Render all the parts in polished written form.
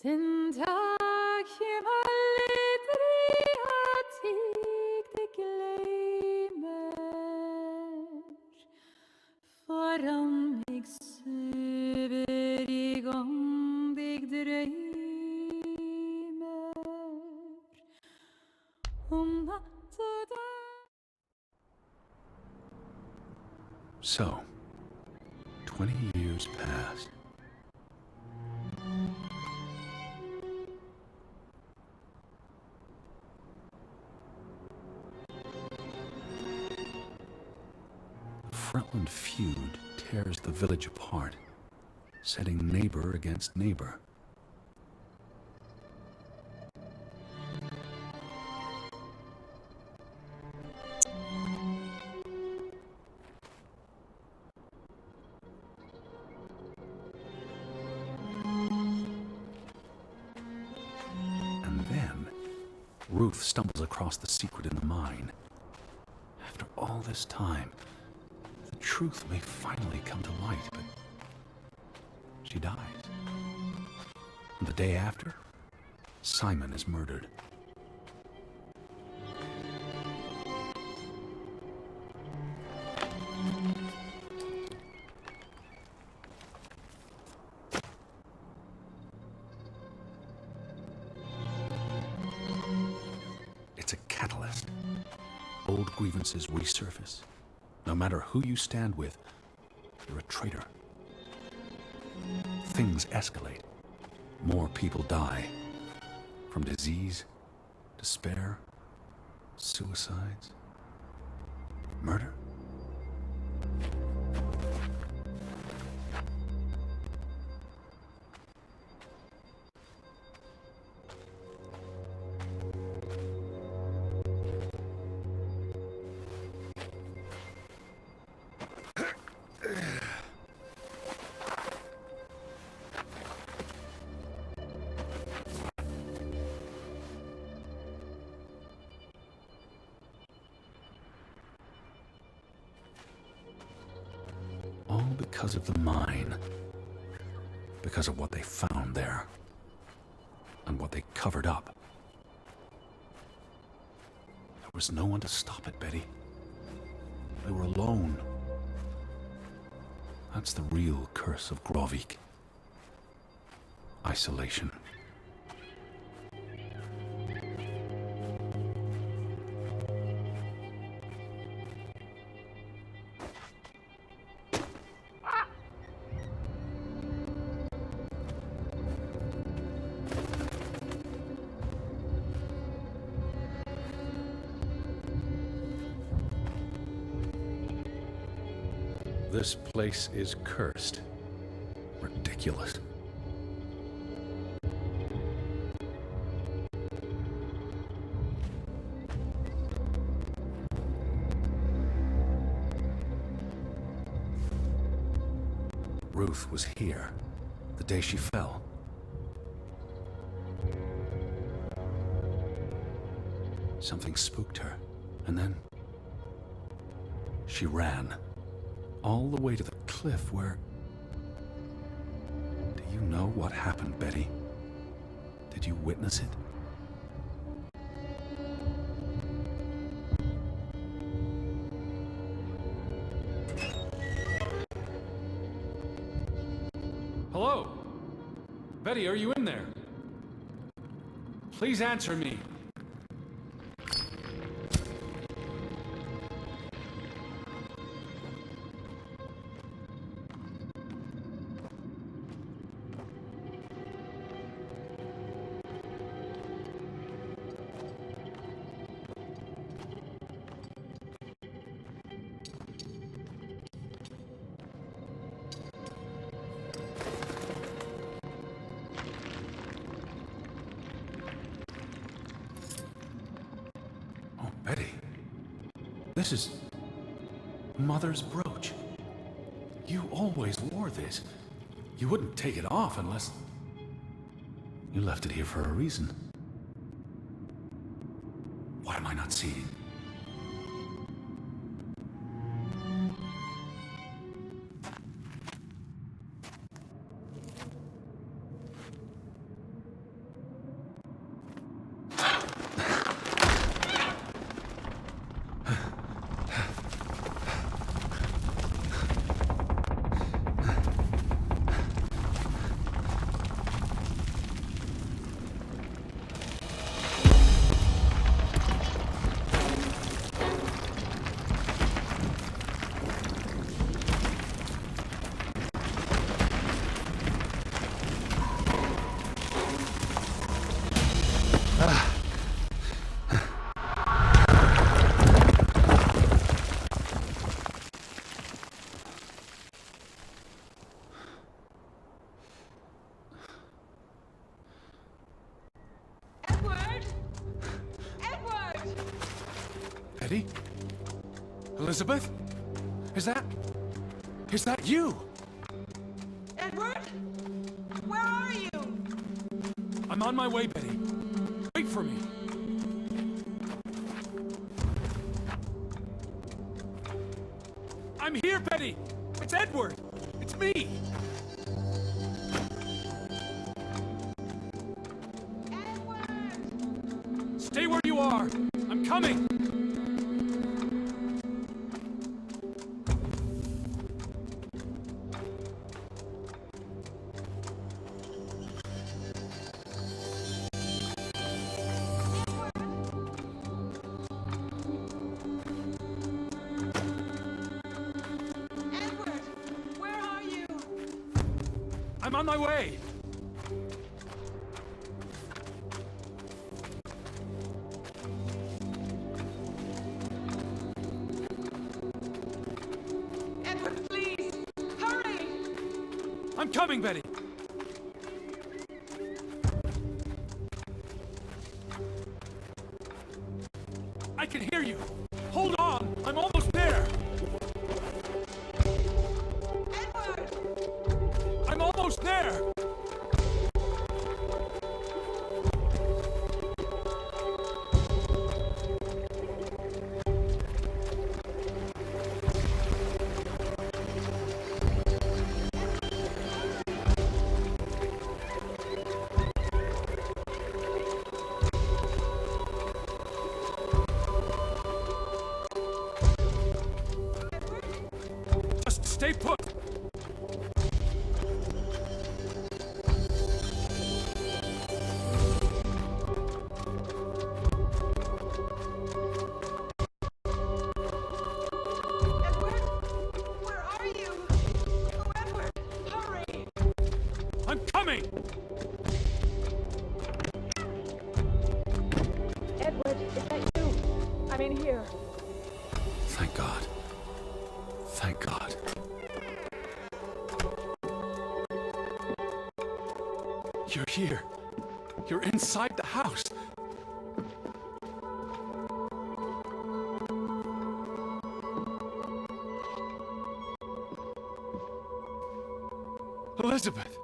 Den dag jeg aldrig har tigt glemmer, foran mig søver jeg om dig drømmer, om natt og dag. So, 20 years passed. The Frontland feud tears the village apart, setting neighbor against neighbor. And then, Ruth stumbles across the secret in the mine. After all this time, the truth may finally come to light, but she dies. And the day after, Simon is murdered. It's a catalyst. Old grievances resurface. No matter who you stand with, you're a traitor. Things escalate. More people die. From disease, despair, suicides, murder. All because of the mine. Because of what they found there. And what they covered up. There was no one to stop it, Betty. They were alone. That's the real curse of Grovik. Isolation. This place is cursed. Ridiculous. Ruth was here the day she fell. Something spooked her, and then she ran. All the way to the cliff where... Do you know what happened, Betty? Did you witness it? Hello? Betty, are you in there? Please answer me. Betty, this is Mother's brooch. You always wore this. You wouldn't take it off unless... You left it here for a reason. What am I not seeing? Betty? Elizabeth? Is that you? Edward? Where are you? I'm on my way, Betty. Wait for me. I'm here, Betty! It's Edward! It's me! Edward! Stay where you are! I'm coming! Edward! Where are you? I'm on my way! Edward, please! Hurry! I'm coming, Betty! I can hear you! Hold on! I'm almost there! Edward! I'm almost there! Just stay put! Edward? Where are you? Oh, Edward! Hurry! I'm coming! Edward, is that you? I'm in here. Thank God. Thank God. You're here. You're inside the house. Elizabeth!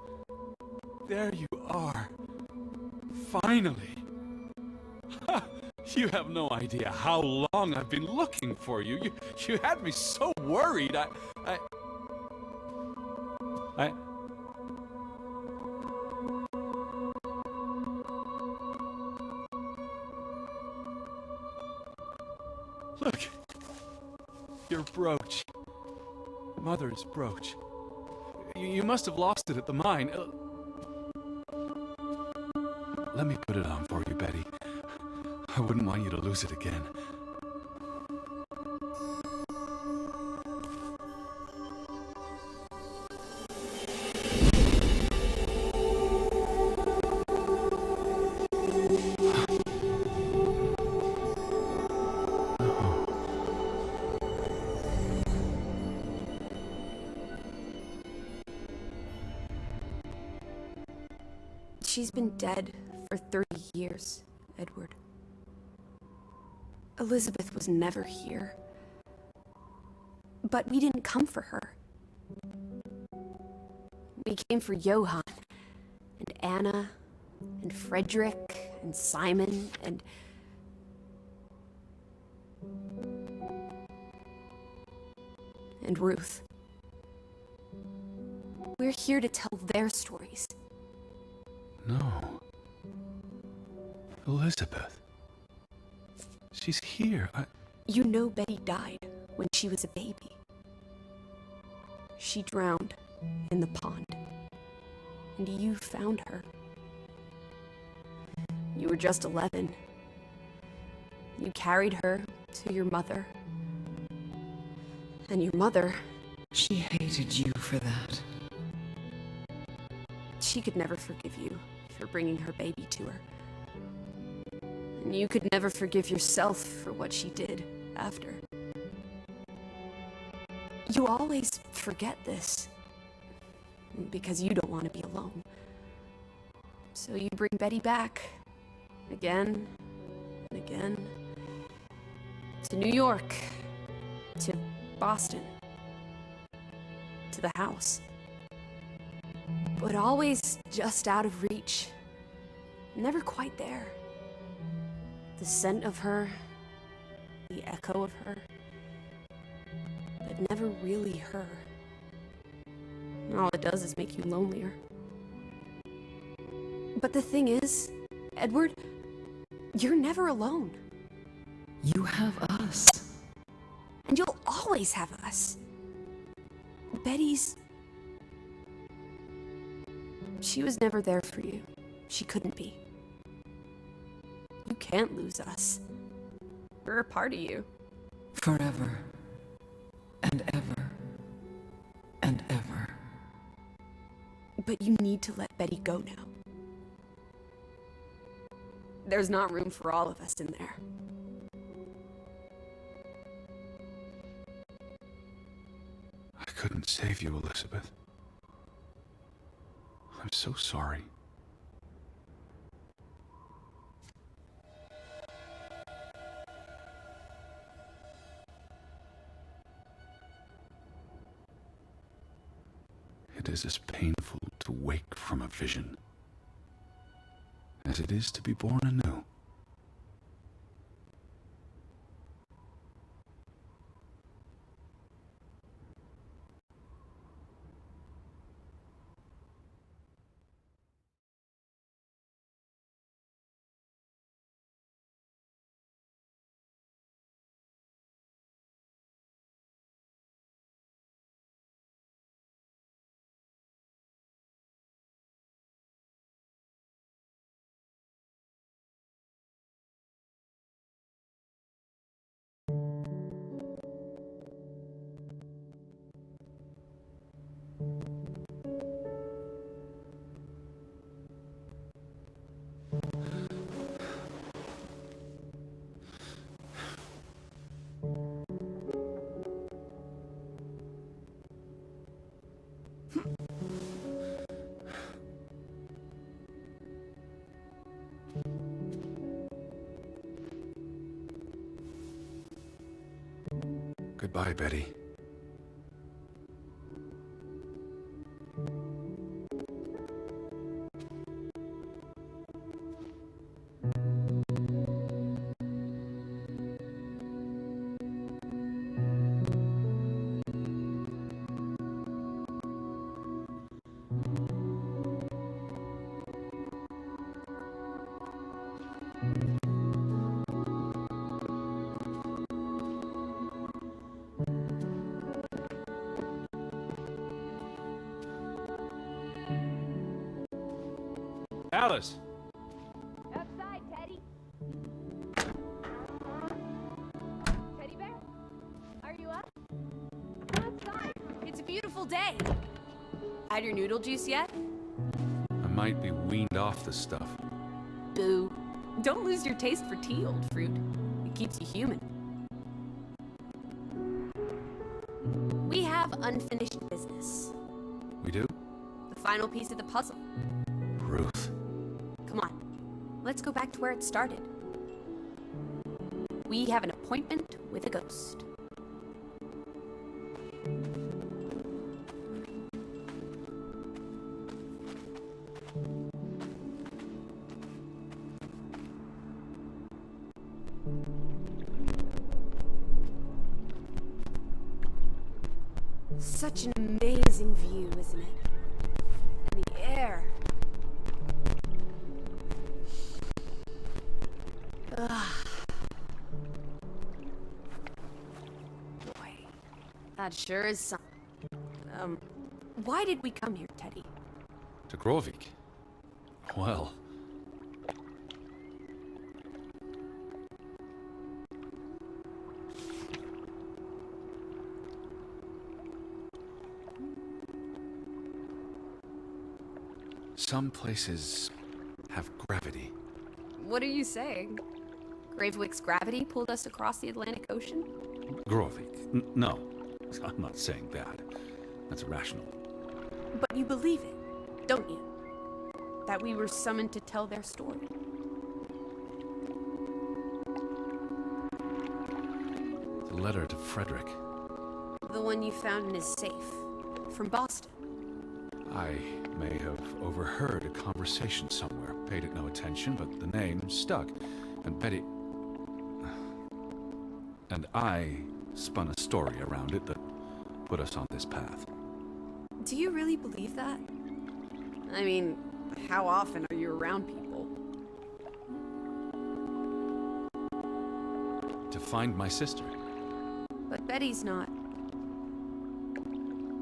There you are. Finally. Ha! You have no idea how long I've been looking for you. You had me so worried. I Look. Your brooch. Mother's brooch. You must have lost it at the mine. Let me put it on for you, Betty. I wouldn't want you to lose it again. She's been dead for 30 years, Edward. Elizabeth was never here. But we didn't come for her. We came for Johann, and Anna, and Frederick, and Simon, and Ruth. We're here to tell their stories. No. Elizabeth. She's here. You know Betty died when she was a baby. She drowned in the pond, and you found her. You were just 11. You carried her to your mother, and your mother... She hated you for that. She could never forgive you for bringing her baby to her. And you could never forgive yourself for what she did after. You always forget this, because you don't want to be alone. So you bring Betty back, again and again, to New York, to Boston, to the house. But always just out of reach, never quite there. The scent of her, the echo of her, but never really her. And all it does is make you lonelier. But the thing is, Edward, you're never alone. You have us. And you'll always have us. Betty's... She was never there for you. She couldn't be. You can't lose us. We're a part of you. Forever. And ever. And ever. But you need to let Betty go now. There's not room for all of us in there. I couldn't save you, Elizabeth. I'm so sorry. It is as painful to wake from a vision as it is to be born anew. Goodbye, Betty. Alice! Outside, Teddy. Teddy bear? Are you up? Come outside. It's a beautiful day. Had your noodle juice yet? I might be weaned off this stuff. Boo. Don't lose your taste for tea, old fruit. It keeps you human. We have unfinished business. We do? The final piece of the puzzle. Ruth. Come on, let's go back to where it started. We have an appointment with a ghost. Such an amazing view, isn't it? And the air. That sure is some. Why did we come here, Teddy? To Grovik? Well... some places have gravity. What are you saying? Gravewick's gravity pulled us across the Atlantic Ocean? Grovik? No, I'm not saying that. That's irrational. But you believe it, don't you? That we were summoned to tell their story. The letter to Frederick. The one you found in his safe. From Boston. I may have overheard a conversation somewhere, paid it no attention, but the name stuck. And Betty... and I spun a story around it that put us on this path. Do you really believe that? I mean, how often are you around people? To find my sister. But Betty's not.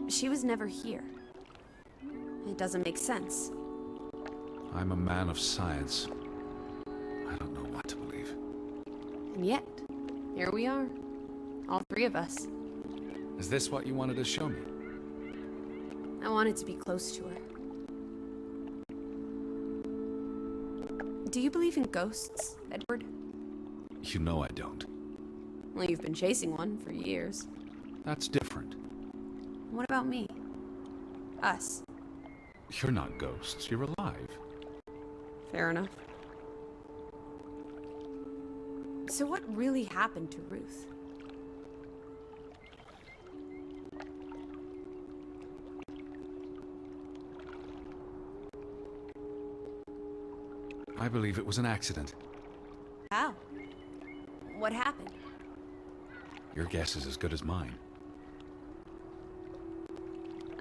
She was never here. It doesn't make sense. I'm a man of science. I don't know what to believe. And yet, here we are. All three of us. Is this what you wanted to show me? I wanted to be close to her. Do you believe in ghosts, Edward? You know I don't. Well, you've been chasing one for years. That's different. What about me? Us. You're not ghosts, you're alive. Fair enough. So what really happened to Ruth? I believe it was an accident. How? What happened? Your guess is as good as mine.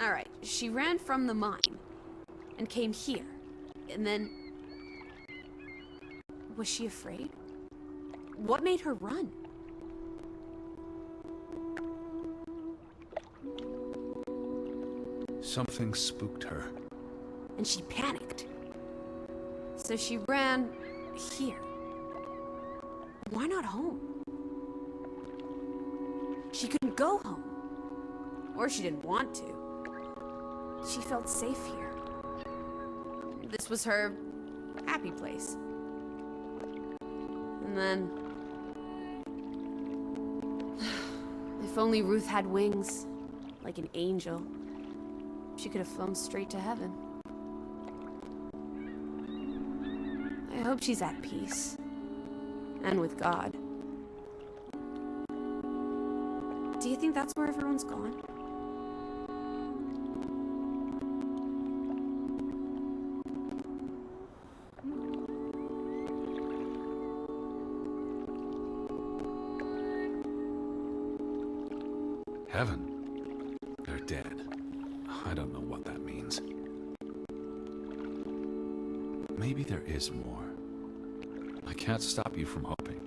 All right, she ran from the mine and came here. And then... was she afraid? What made her run? Something spooked her. And she panicked. So she ran here. Why not home? She couldn't go home. Or she didn't want to. She felt safe here. This was her happy place. And then... if only Ruth had wings, like an angel, she could have flown straight to heaven. I hope she's at peace. And with God. Do you think that's where everyone's gone? Heaven? They're dead. I don't know what that means. Maybe there is more. I can't stop you from hoping.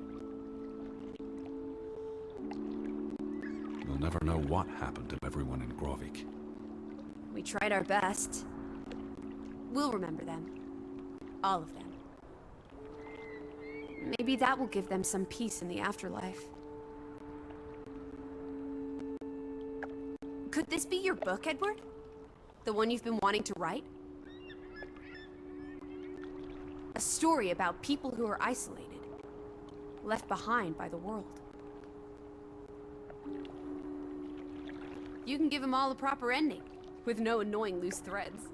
We'll never know what happened to everyone in Grovik. We tried our best. We'll remember them. All of them. Maybe that will give them some peace in the afterlife. Could this be your book, Edward? The one you've been wanting to write? A story about people who are isolated, left behind by the world. You can give them all a proper ending, with no annoying loose threads.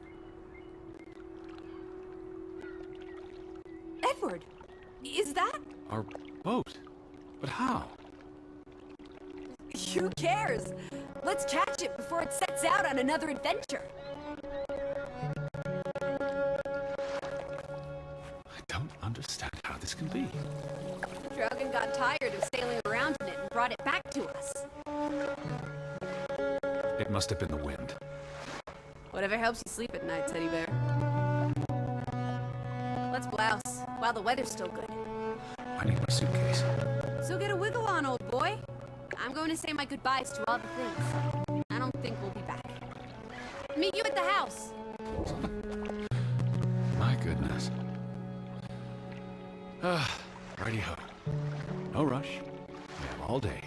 Edward! Is that? Our boat? But how? Who cares? Let's catch it before it sets out on another adventure. I don't understand how this can be. Draugen got tired of sailing around in it and brought it back to us. It must have been the wind. Whatever helps you sleep at night, teddy bear. Let's blouse while the weather's still good. I need my suitcase. So get a wiggle on, old boy. I'm going to say my goodbyes to all the things. I don't think we'll be back. Meet you at the house. My goodness. Righty-ho. No rush. We have all day.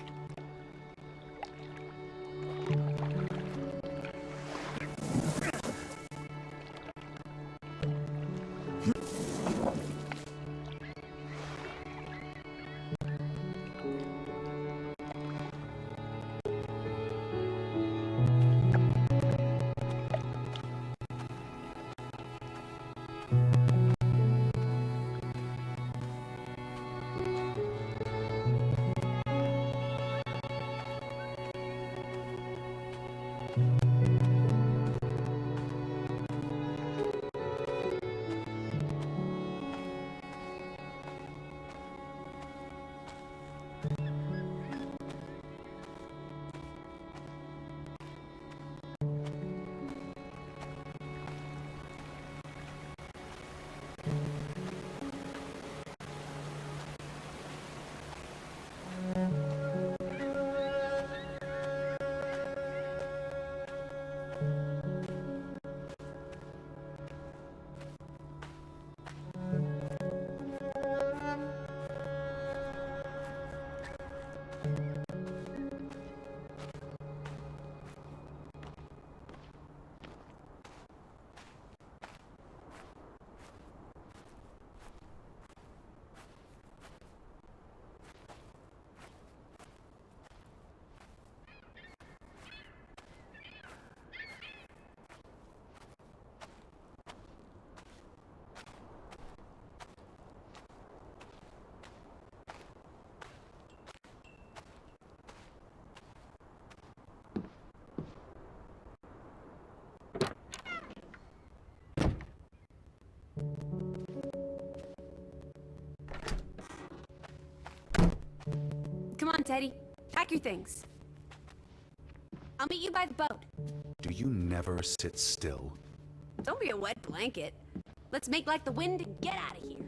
Come on, Teddy. Pack your things. I'll meet you by the boat. Do you never sit still? Don't be a wet blanket. Let's make like the wind and get out of here.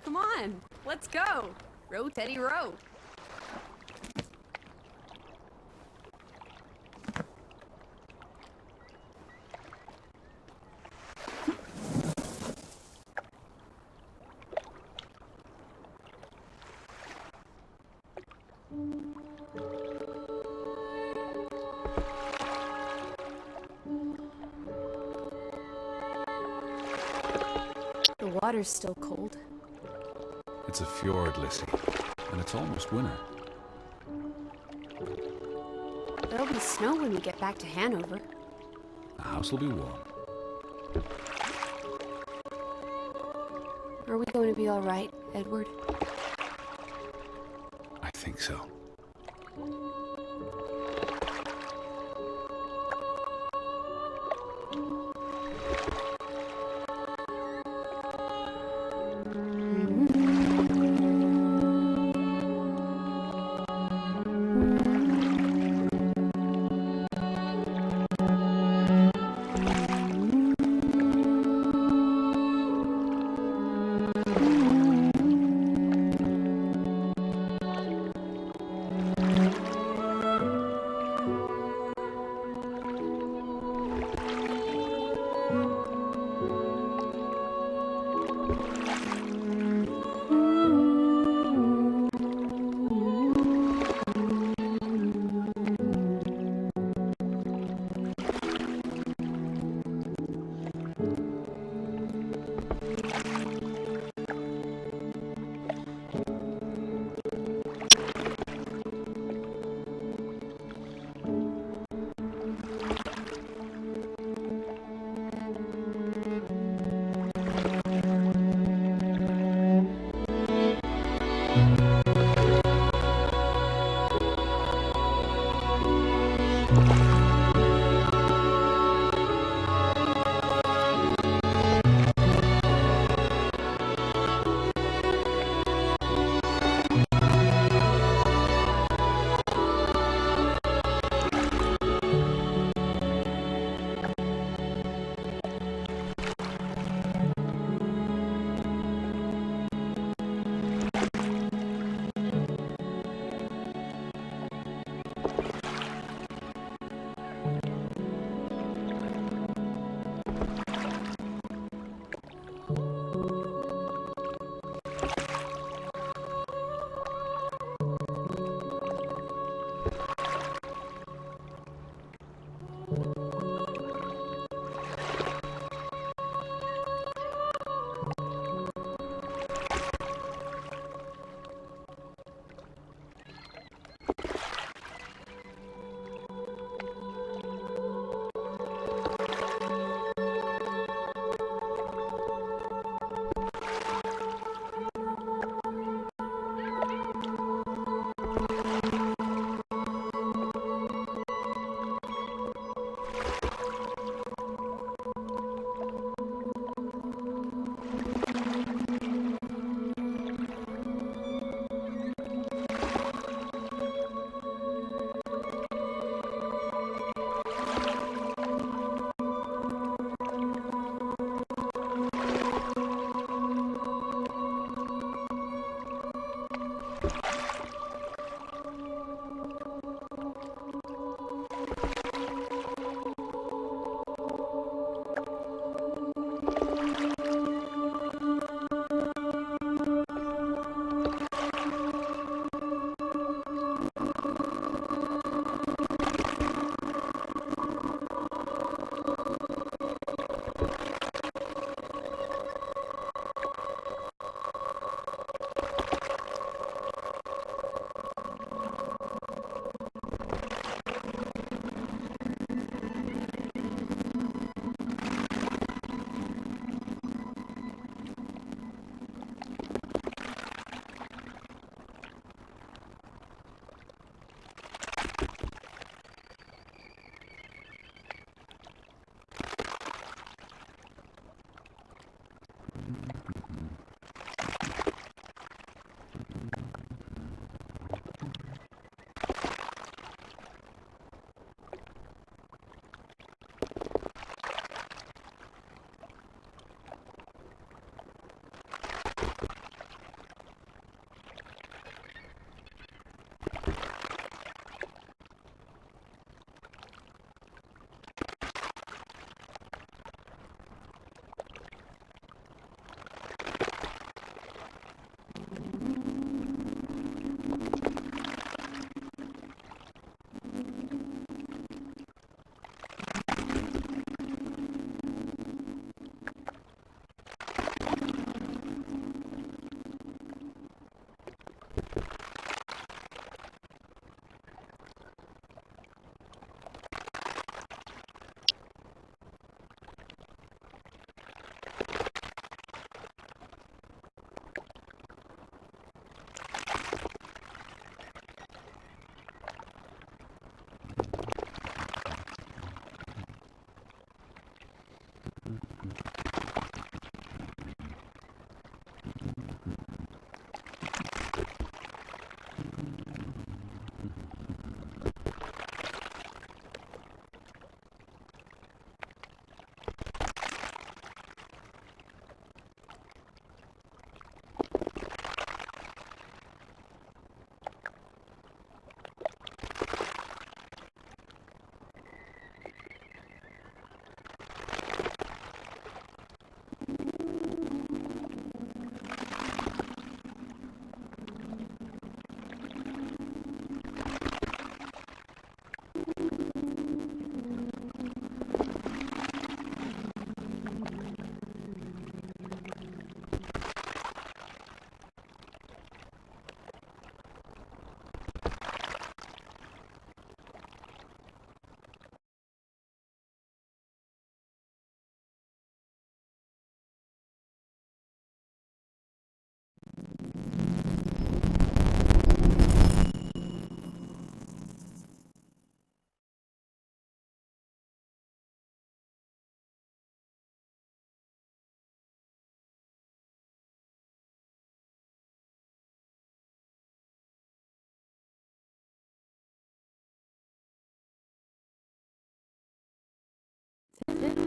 Come on, let's go. Row, Teddy, row. The water's still cold. It's a fjord, Lissy, and it's almost winter. There'll be snow when we get back to Hanover. The house will be warm. Are we going to be all right, Edward? I think so.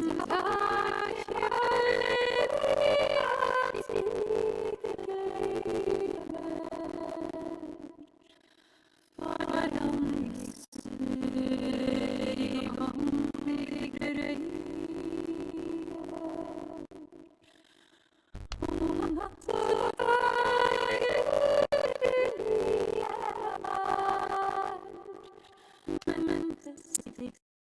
Yeah.